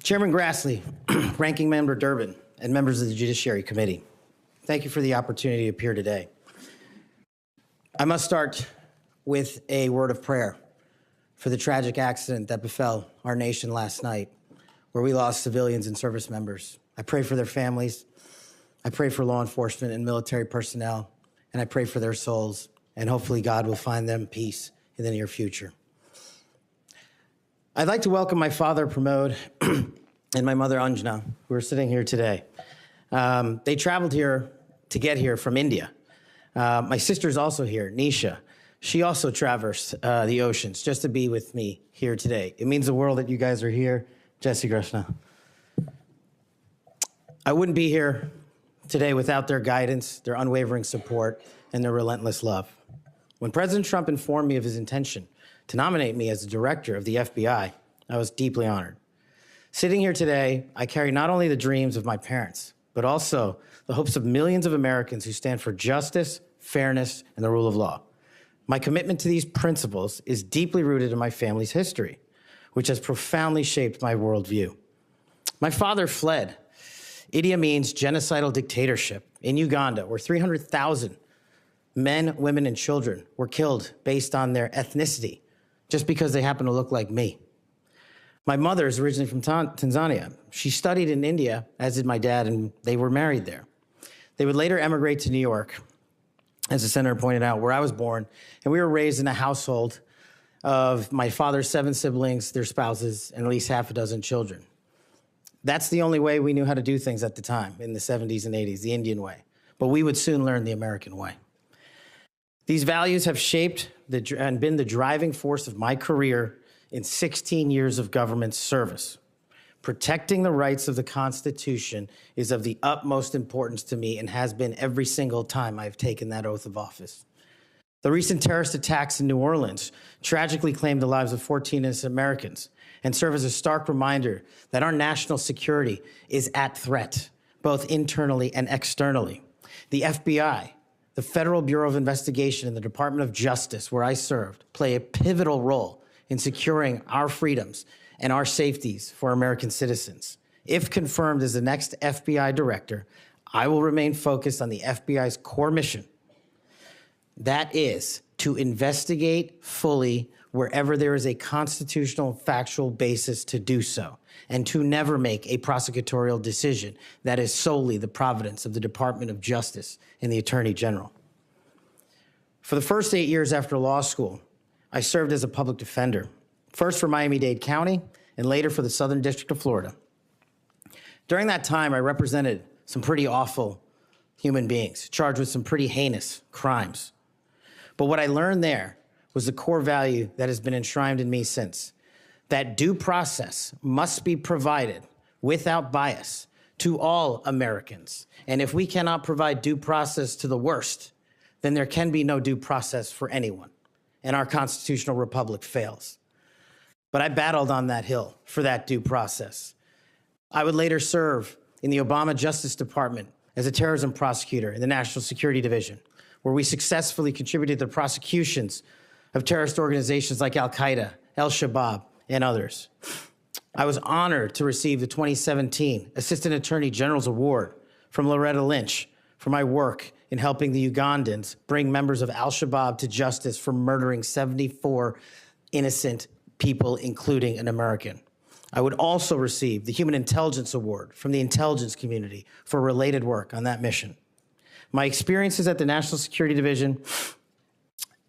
Chairman Grassley, Ranking Member Durbin, and members of the Judiciary Committee, thank you for the opportunity to appear today. I must start with a word of prayer for the tragic accident that befell our nation last night, where we lost civilians and service members. I pray for their families. I pray for law enforcement and military personnel, and I pray for their souls, and hopefully God will find them peace in the near future. I'd like to welcome my father, Pramod, and my mother, Anjana, who are sitting here today. They traveled here to get here from India. My sister's also here, Nisha. She also traversed the oceans just to be with me here today. It means the world that you guys are here. Jesse Krishna. I wouldn't be here today without their guidance, their unwavering support, and their relentless love. When President Trump informed me of his intention to nominate me as the director of the FBI, I was deeply honored. Sitting here today, I carry not only the dreams of my parents, but also the hopes of millions of Americans who stand for justice, fairness, and the rule of law. My commitment to these principles is deeply rooted in my family's history, which has profoundly shaped my worldview. My father fled Idi Amin's genocidal dictatorship in Uganda, where 300,000 men, women, and children were killed based on their ethnicity, just because they happen to look like me. My mother is originally from Tanzania. She studied in India, as did my dad, and they were married there. They would later emigrate to New York, as the senator pointed out, where I was born, and we were raised in a household of my father's 7 siblings, their spouses, and at least half a dozen children. That's the only way we knew how to do things at the time, in the 70s and 80s, the Indian way. But we would soon learn the American way. These values have shaped and been the driving force of my career in 16 years of government service. Protecting the rights of the Constitution is of the utmost importance to me and has been every single time I've taken that oath of office. The recent terrorist attacks in New Orleans tragically claimed the lives of 14 innocent Americans and serve as a stark reminder that our national security is at threat, both internally and externally. The FBI, the Federal Bureau of Investigation, and the Department of Justice, where I served, play a pivotal role in securing our freedoms and our safeties for American citizens. If confirmed as the next FBI director, I will remain focused on the FBI's core mission. That is to investigate fully wherever there is a constitutional factual basis to do so, and to never make a prosecutorial decision that is solely the providence of the Department of Justice and the Attorney General. For the first 8 years after law school, I served as a public defender, first for Miami-Dade County and later for the Southern District of Florida. During that time, I represented some pretty awful human beings, charged with some pretty heinous crimes. But what I learned there was the core value that has been enshrined in me since, that due process must be provided without bias to all Americans. And if we cannot provide due process to the worst, then there can be no due process for anyone, and our constitutional republic fails. But I battled on that hill for that due process. I would later serve in the Obama Justice Department as a terrorism prosecutor in the National Security Division, where we successfully contributed to the prosecutions of terrorist organizations like Al-Qaeda, Al-Shabaab, and others. I was honored to receive the 2017 Assistant Attorney General's Award from Loretta Lynch for my work in helping the Ugandans bring members of Al-Shabaab to justice for murdering 74 innocent people, including an American. I would also receive the Human Intelligence Award from the intelligence community for related work on that mission. My experiences at the National Security Division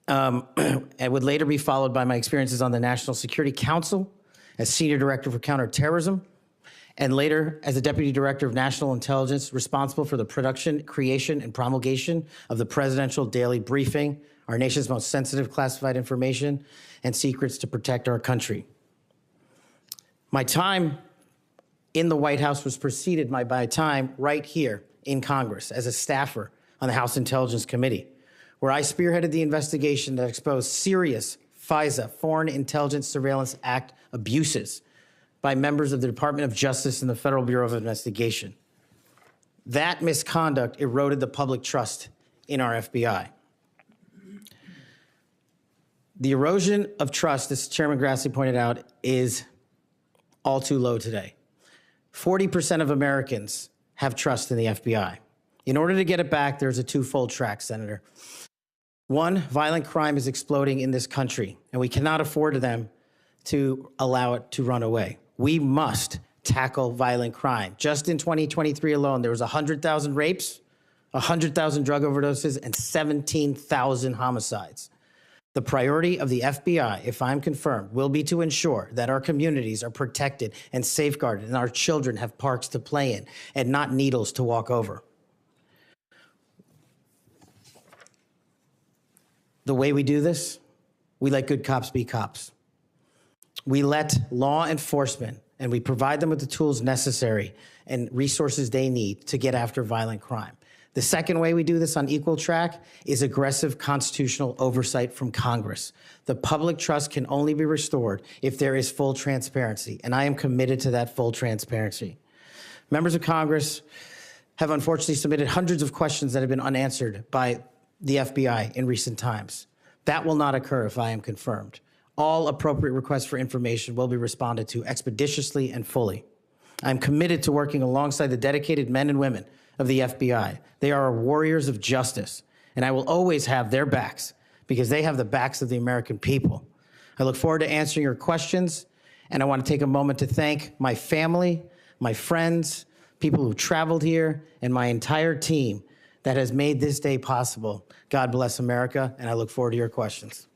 and would later be followed by my experiences on the National Security Council as Senior Director for Counterterrorism, and later as the Deputy Director of National Intelligence, responsible for the production, creation, and promulgation of the Presidential Daily Briefing, our nation's most sensitive classified information and secrets to protect our country. My time in the White House was preceded by my time right here in Congress as a staffer on the House Intelligence Committee, where I spearheaded the investigation that exposed serious FISA, Foreign Intelligence Surveillance Act, abuses by members of the Department of Justice and the Federal Bureau of Investigation. That misconduct eroded the public trust in our FBI. The erosion of trust, as Chairman Grassley pointed out, is all too low today. 40% of Americans have trust in the FBI. In order to get it back, there's a twofold track, Senator. One, violent crime is exploding in this country, and we cannot afford them to allow it to run away. We must tackle violent crime. Just in 2023 alone, there was 100,000 rapes, 100,000 drug overdoses, and 17,000 homicides. The priority of the FBI, if I'm confirmed, will be to ensure that our communities are protected and safeguarded and our children have parks to play in and not needles to walk over. The way we do this, we let good cops be cops. We let law enforcement, and we provide them with the tools necessary and resources they need to get after violent crime. The second way we do this on equal track is aggressive constitutional oversight from Congress. The public trust can only be restored if there is full transparency, and I am committed to that full transparency. Members of Congress have unfortunately submitted hundreds of questions that have been unanswered by the FBI in recent times. That will not occur if I am confirmed. All appropriate requests for information will be responded to expeditiously and fully. I'm committed to working alongside the dedicated men and women of the FBI. They are warriors of justice, and I will always have their backs because they have the backs of the American people. I look forward to answering your questions, and I want to take a moment to thank my family, my friends, people who traveled here, and my entire team that has made this day possible. God bless America, and I look forward to your questions.